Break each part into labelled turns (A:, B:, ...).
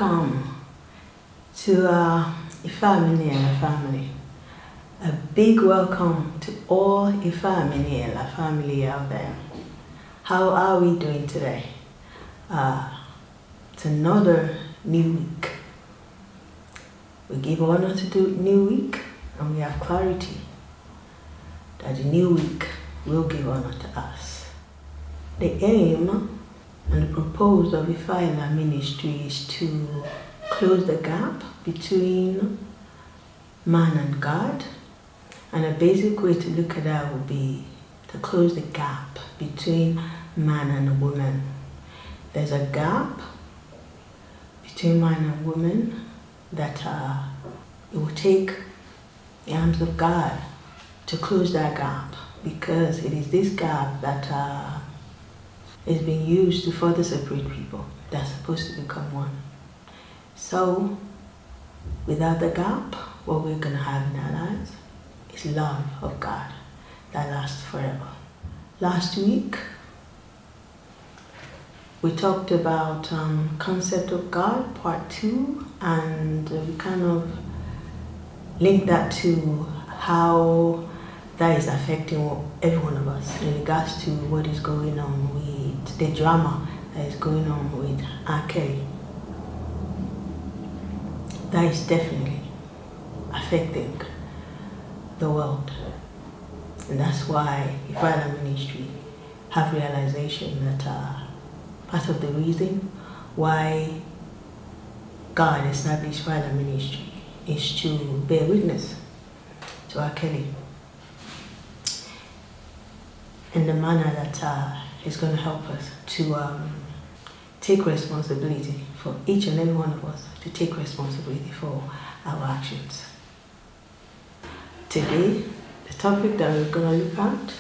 A: welcome to Ifamini and family. A big welcome to all Ifamini and family out there. How are we doing today? It's another new week. We give honor to the new week, and we have clarity that the new week will give honor to us. The aim and the purpose of Ifeanyi ministry is to close the gap between man and God, and a basic way to look at that would be to close the gap between man and woman. There's a gap between man and woman that it will take the arms of God to close that gap, because it is this gap that is being used to further separate people that's supposed to become one. So, without the gap, what we're going to have in our lives is love of God that lasts forever. Last week, we talked about concept of God, part 2, and we kind of linked that to how that is affecting every one of us in regards to what is going on with the drama that is going on with R. Kelly. That is definitely affecting the world. And that's why Ifeanyi ministry have realization that part of the reason why God established Ifeanyi ministry is to bear witness to R. Kelly in the manner that is going to help us to take responsibility for each and every one of us, to take responsibility for our actions. Today, the topic that we're going to look at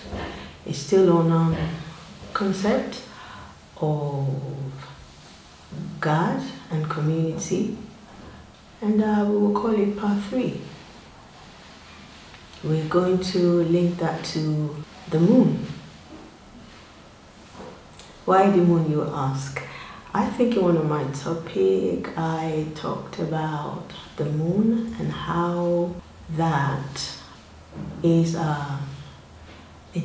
A: is still on concept of God and community, and we will call it part 3. We're going to link that to the moon. Why the moon, you ask? I think in one of my topics I talked about the moon and how that is a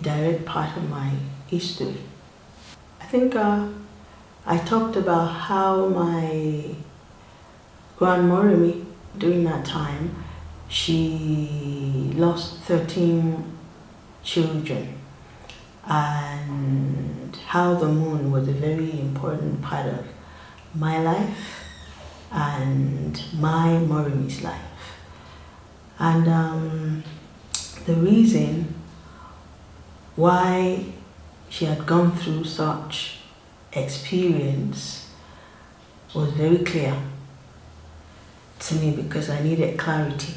A: direct part of my history. I think I talked about how my grandmother, during that time, she lost 13 children, and how the moon was a very important part of my life and my Morimi's life. And the reason why she had gone through such experience was very clear to me, because I needed clarity.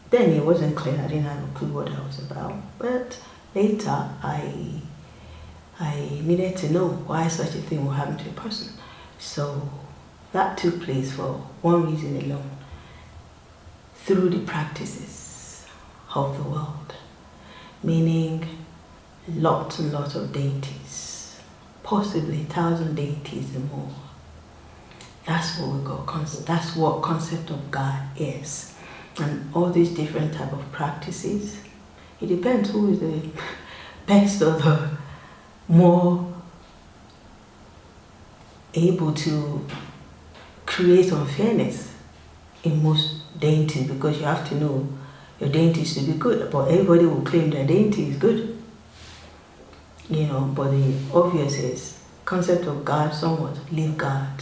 A: Then it wasn't clear, I didn't have a clue what I was about, but later I needed to know why such a thing will happen to a person. So that took place for one reason alone: through the practices of the world, meaning lots and lots of deities, possibly 1,000 deities and more. That's what we call concept. That's what concept of God is. And all these different type of practices, it depends who is the best or the more able to create unfairness in most deities, because you have to know your deities to be good, but everybody will claim their deity is good. But the obvious is concept of God somewhat leave God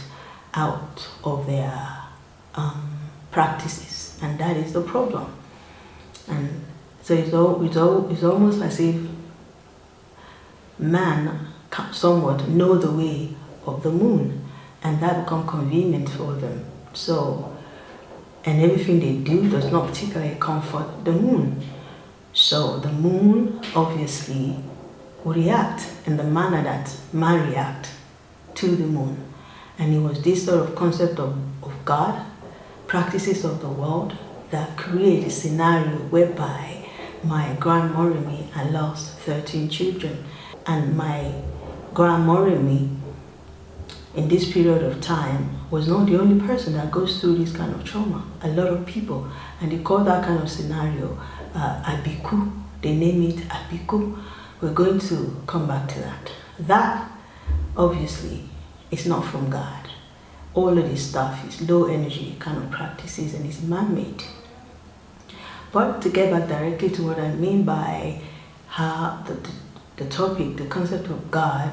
A: out of their practices, and that is the problem. And so it's almost as if man can somewhat know the way of the moon, and that becomes convenient for them. So, and everything they do does not particularly comfort the moon. So the moon obviously will react in the manner that man reacts to the moon. And it was this sort of concept of God, practices of the world, that create a scenario whereby my grandmother had lost 13 children, and my grandmother in this period of time was not the only person that goes through this kind of trauma. A lot of people, and they call that kind of scenario abiku. They name it abiku. We're going to come back to that. That obviously is not from God. All of this stuff is low energy kind of practices and it's man-made. But to get back directly to what I mean by how the topic, the concept of God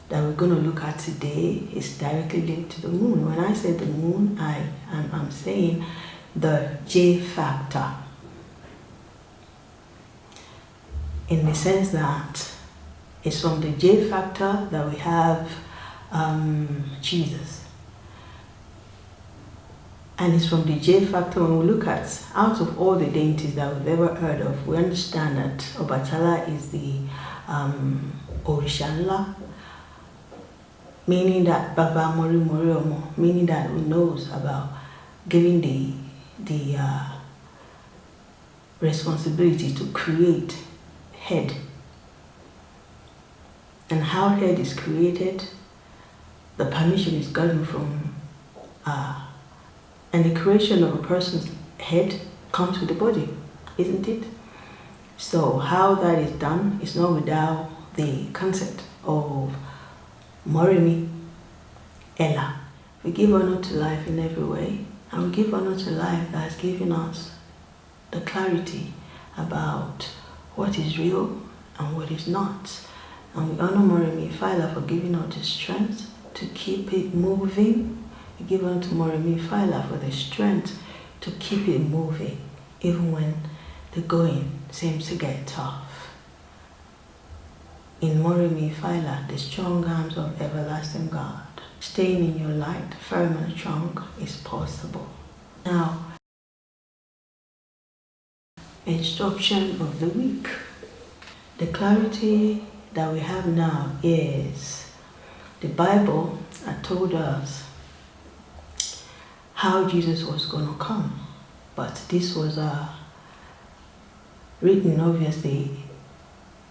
A: that we're going to look at today is directly linked to the moon. When I say the moon, I'm saying the J factor, in the sense that it's from the J factor that we have Jesus. And it's from the J factor when we look at, out of all the deities that we've ever heard of, we understand that Obatala is the Orishanla, meaning that Baba Mori Mori Omo, meaning that who knows about giving the responsibility to create head. And how head is created, the permission is gotten from and the creation of a person's head comes with the body, isn't it? So how that is done is not without the concept of Morimi, Ella. We give honor to life in every way, and we give honor to life that has given us the clarity about what is real and what is not. And we honor Morimi Phyla for giving us the strength to keep it moving. We give honor to Morimi Phyla for the strength to keep it moving, even when the going seems to get tough. In Morimi Phyla, the strong arms of everlasting God, staying in your light, firm and strong, is possible. Now, instruction of the week. The clarity that we have now is the Bible had told us how Jesus was going to come, but this was written obviously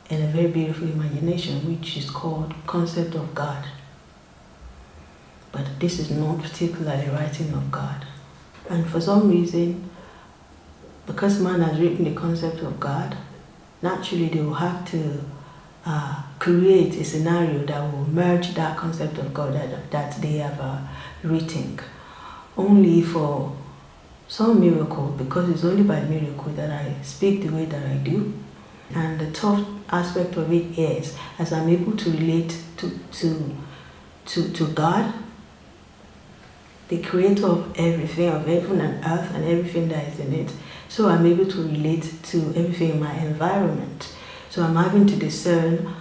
A: in a very beautiful imagination, which is called concept of God. But this is not particularly writing of God. And for some reason, because man has written the concept of God, naturally they will have to create a scenario that will merge that concept of God that they have written. Only for some miracle, because it's only by miracle that I speak the way that I do. And the tough aspect of it is, as I'm able to relate to God, the creator of everything, of heaven and earth and everything that is in it, so I'm able to relate to everything in my environment. So I'm having to discern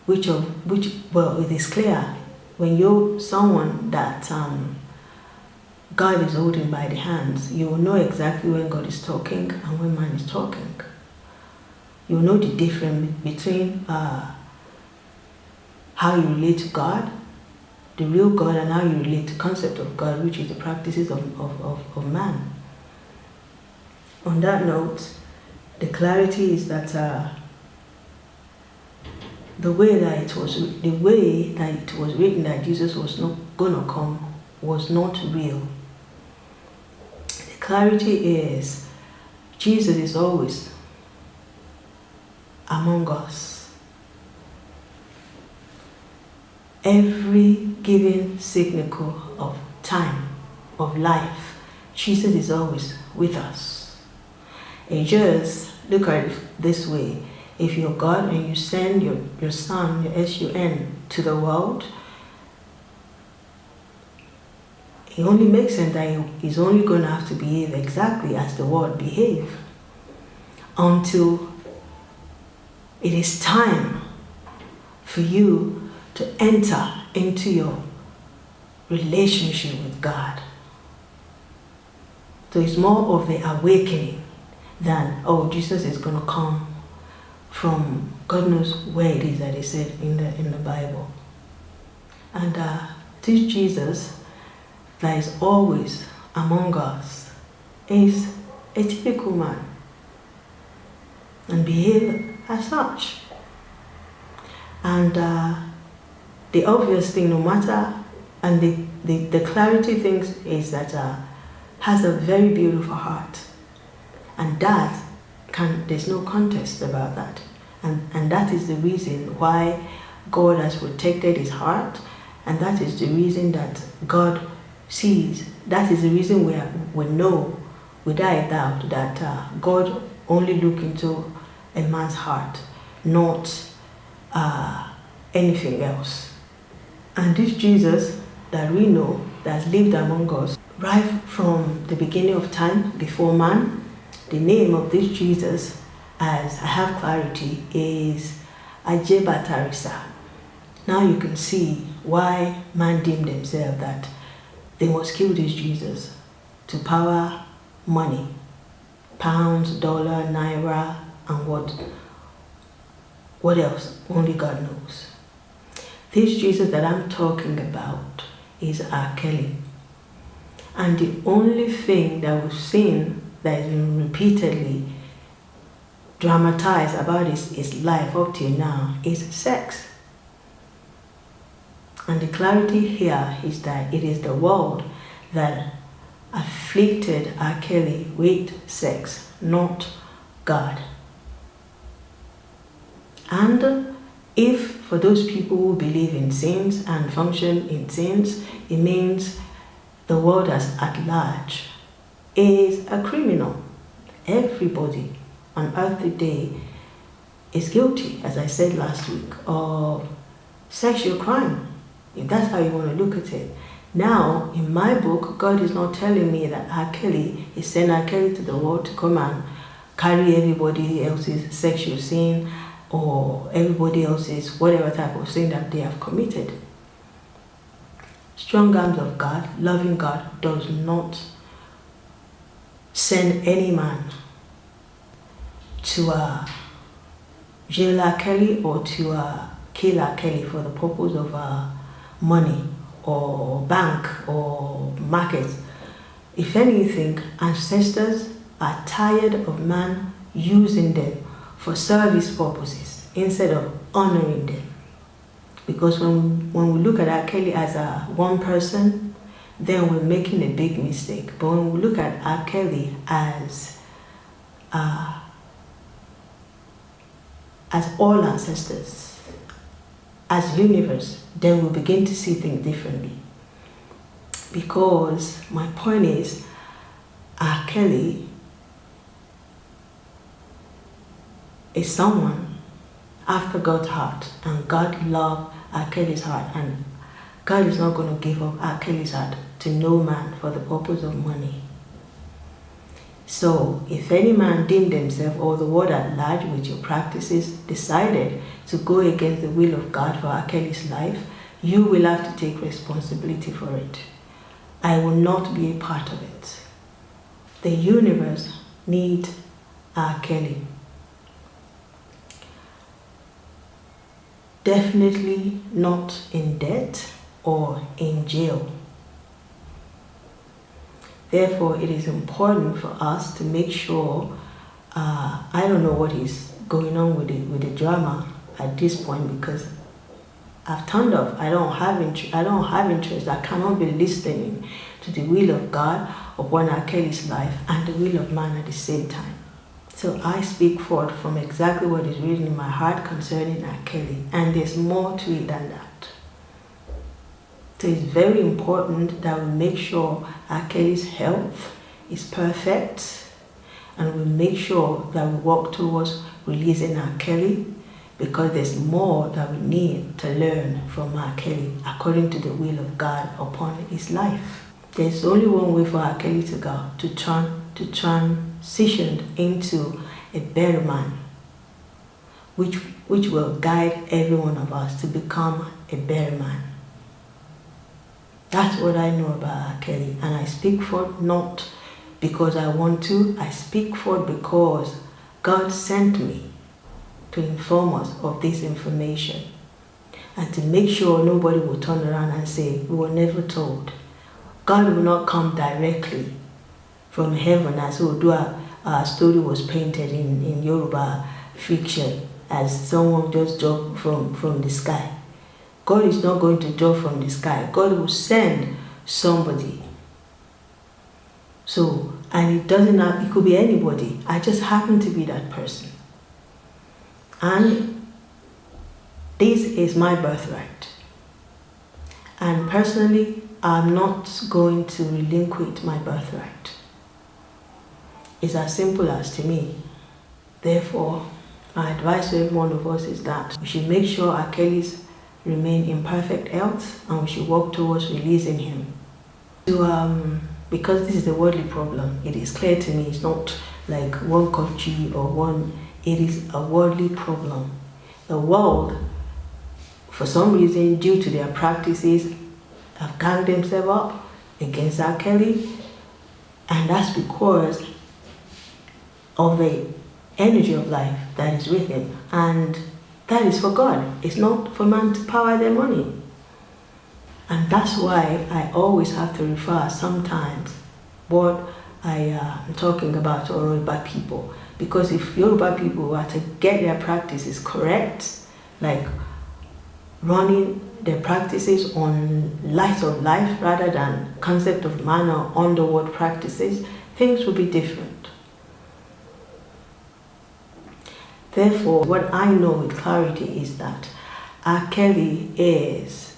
A: which, well, it is clear when you're someone that God is holding by the hands, you will know exactly when God is talking and when man is talking. You will know the difference between how you relate to God, the real God, and how you relate to the concept of God, which is the practices of man. On that note, the clarity is that the way that it was written that Jesus was not going to come was not real. The clarity is Jesus is always among us. Every given signal of time, of life, Jesus is always with us. And just look at it this way. If you're God and you send your son, your S-U-N, to the world, it only makes sense that he's only going to have to behave exactly as the world behaves until it is time for you to enter into your relationship with God. So it's more of the awakening than, oh, Jesus is going to come from God knows where it is that he said in the Bible. And this Jesus that is always among us is a typical man and behave as such. And the obvious thing, no matter And the clarity thing is that has a very beautiful heart. And that there's no contest about that. And that is the reason why God has protected his heart. And that is the reason that God sees. That is the reason we know without a doubt that God only looks into a man's heart, not anything else. And this Jesus that we know, that lived among us, right from the beginning of time, before man, the name of this Jesus, as I have clarity, is AJEBATARISA. Now you can see why man deemed themselves that they must kill this Jesus to power money, pounds, dollar, naira, and what else? Only God knows. This Jesus that I'm talking about is R. Kelly. And the only thing that we've seen that has been repeatedly dramatized about his life up till now is sex. And the clarity here is that it is the world that afflicted R. Kelly with sex, not God. And if for those people who believe in sins and function in sins, it means the world as at large is a criminal. Everybody on earth today is guilty, as I said last week, of sexual crime, if that's how you want to look at it. Now, in my book, God is not telling me that R. Kelly is sending R. Kelly to the world to come and carry everybody else's sexual sin or everybody else's whatever type of sin that they have committed. Strong arms of God, loving God, does not send any man to jail R. Kelly or to kill R. Kelly for the purpose of money or bank or market. If anything, ancestors are tired of man using them for service purposes instead of honoring them. Because when we look at R. Kelly as one person, then we're making a big mistake. But when we look at R. Kelly as all ancestors, as universe, then we'll begin to see things differently. Because my point is, R. Kelly is someone after God's heart, and God loved R. Kelly's heart, and God is not going to give up R. Kelly's heart to no man for the purpose of money. So, if any man deemed himself or the world at large with your practices decided to go against the will of God for R. Kelly's life, you will have to take responsibility for it. I will not be a part of it. The universe needs R. Kelly. Definitely not in debt or in jail. Therefore, it is important for us to make sure, I don't know what is going on with the drama at this point, because I've turned off. I don't have interest. I cannot be listening to the will of God upon R. Kelly's life and the will of man at the same time. So I speak forth from exactly what is written in my heart concerning R. Kelly, and there's more to it than that. So it's very important that we make sure R. Kelly's health is perfect, and we make sure that we work towards releasing R. Kelly, because there's more that we need to learn from R. Kelly according to the will of God upon his life. There's only one way for R. Kelly to go, to transition into a better man, which will guide every one of us to become a better man. That's what I know about R. Kelly, and I speak forth not because I want to. I speak forth because God sent me to inform us of this information, and to make sure nobody will turn around and say, we were never told. God will not come directly from heaven as Odua story was painted in Yoruba fiction, as someone just dropped from the sky. God is not going to drop from the sky. God will send somebody. So, and it could be anybody. I just happen to be that person. And this is my birthright. And personally, I'm not going to relinquish my birthright. It's as simple as to me. Therefore, my advice to every one of us is that we should make sure our Kellys remain in perfect health, and we should work towards releasing him. Because this is a worldly problem, it is clear to me it's not like one country or one, it is a worldly problem. The world, for some reason, due to their practices, have ganged themselves up against R. Kelly, and that's because of the energy of life that is with him, and that is for God. It's not for man to power their money. And that's why I always have to refer sometimes what I am talking about to Yoruba people, because if Yoruba people were to get their practices correct, like running their practices on light of life rather than concept of man or underworld practices, things will be different. Therefore, what I know with clarity is that R. Kelly is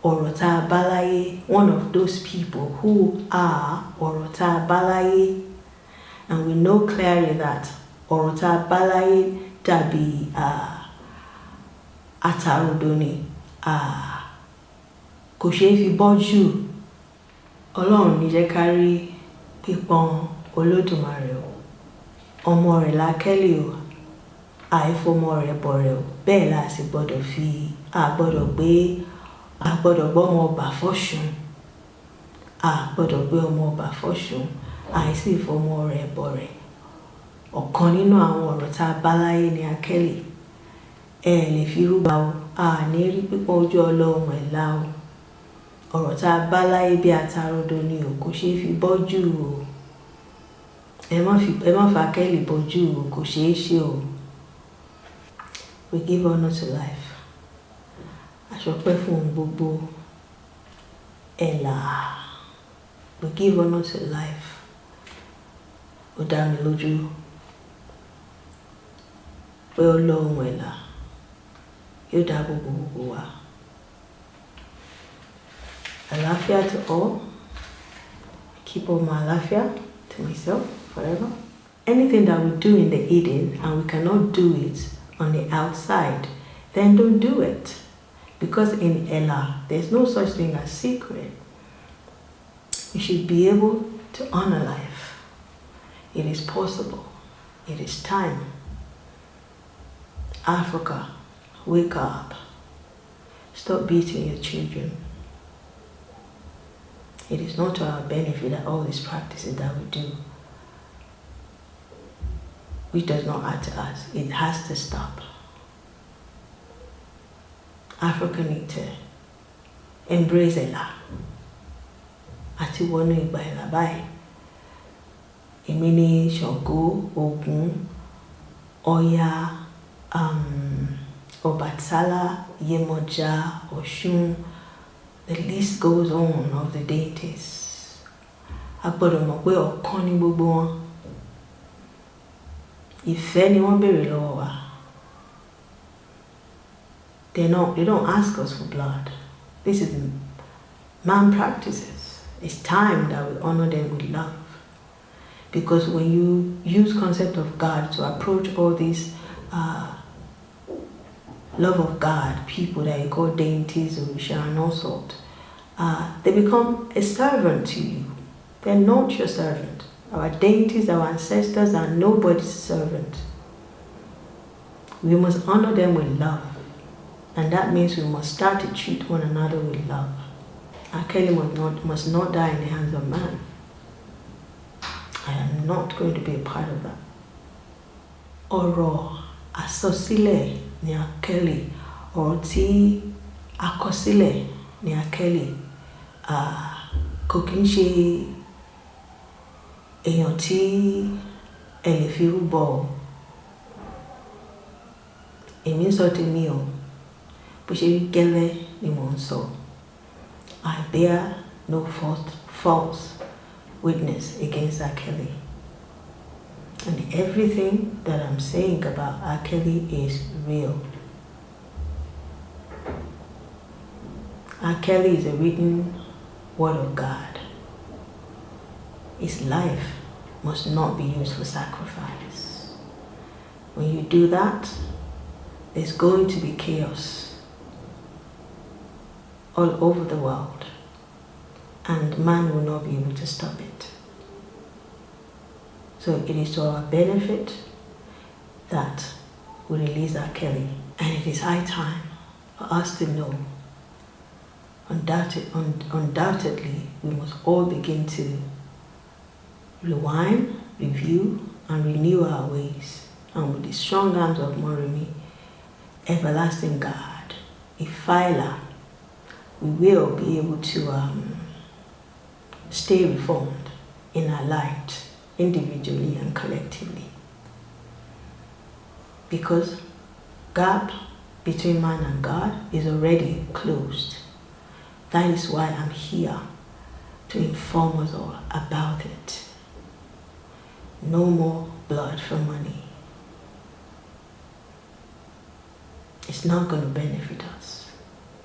A: Orota Balaye, one of those people who are Orota Balaye, and we know clearly that Orota Balaye dabi Atarodoni kò ṣeé fi bọ́jú. Ọlọ́run ní jẹ́ ká rí pípọ́n Olódùmarè o. Ọmọ rẹ̀ la Kelly o. Àìfọmọ rẹ̀ bọ̀rẹ̀ o. Bẹ́ẹ̀ la sì gbọ́dọ̀ fi gbọ́dọ̀ gbọ́ ọmọ ọba fọ́ṣun. Gbọ́dọ̀ gbé ọmọ ọba fọ́ṣun. Àìsí ìfọmọ rẹ̀ bọ̀rẹ̀. Ọ̀kan nínú àwọn ọ̀rọ̀ tá a bá láyé ni R. Kelly. Ẹ lè fi rúgbà o. Ní rí pípọ́n ojú Ọlọ́run ẹ̀ lá o. Ọ̀rọ̀ tá a bá láyé bí atarodo ni o, kò ṣeé fi bọ́jú o. Ẹ má fa Kelly bọ́jú o, kò ṣeé ṣe o. We give honor to life. Àṣọpẹ́ fún ohun gbogbo. Ẹ̀là. We give honor to life. Ó dá mi lójú pé Ọlọ́run ẹ̀là yóò dá gbogbo wa. Alafia to all. Keep all my alafia to myself forever. Anything that we do in the hidden and we cannot do it on the outside, then don't do it. Because in Ella, there's no such thing as secret. You should be able to honor life. It is possible. It is time. Africa, wake up. Stop beating your children. It is not to our benefit that all these practices that we do, which does not add to us, it has to stop. Africa need to embrace Ella. Àti wọnú ìgbà Ella báyìí. Èmi ni Ṣàngó, Ògún, Ọya, Ọbàtálá, Yemọja, Ọ̀ṣun. The list goes on of the deities. A gbọ́dọ̀ mọ̀ pé ọ̀kan ní gbogbo wọn. Ìfẹ́ ni wọ́n béèrè lọ́wọ́ wa. They don't ask us for blood. This is man practices. It's time that we honor them with love. Because when you use concept of God to approach all these love of God, people that you call deities or and all sorts, they become a servant to you. They're not your servant. Our deities, our ancestors are nobody's servant. We must honor them with love. And that means we must start to treat one another with love. R. Kelly must not die in the hands of man. I am not going to be a part of that. Ọ̀rọ̀ àsọsílẹ̀ ni R. Kelly. Ọ̀rọ̀ tí àkọsílẹ̀ ni R. Kelly. Kò kí ń ṣe èèyàn tí ẹ lè fi rúbọ. Èmi ń sọ tèmi o. Bushigele Limonso. I bear no false witness against R. Kelly. And everything that I'm saying about R. Kelly is real. R. Kelly is a written word of God. His life must not be used for sacrifice. When you do that, there's going to be chaos all over the world, and man will not be able to stop it. So it is to our benefit that we release R. Kelly, and it is high time for us to know. Undoubtedly, we must all begin to rewind, review, and renew our ways. And with the strong arms of Moremi, everlasting God, Ifaila, we will be able to stay reformed in our light, individually and collectively. Because gap between man and God is already closed. That is why I'm here to inform us all about it. No more blood for money. It's not going to benefit us.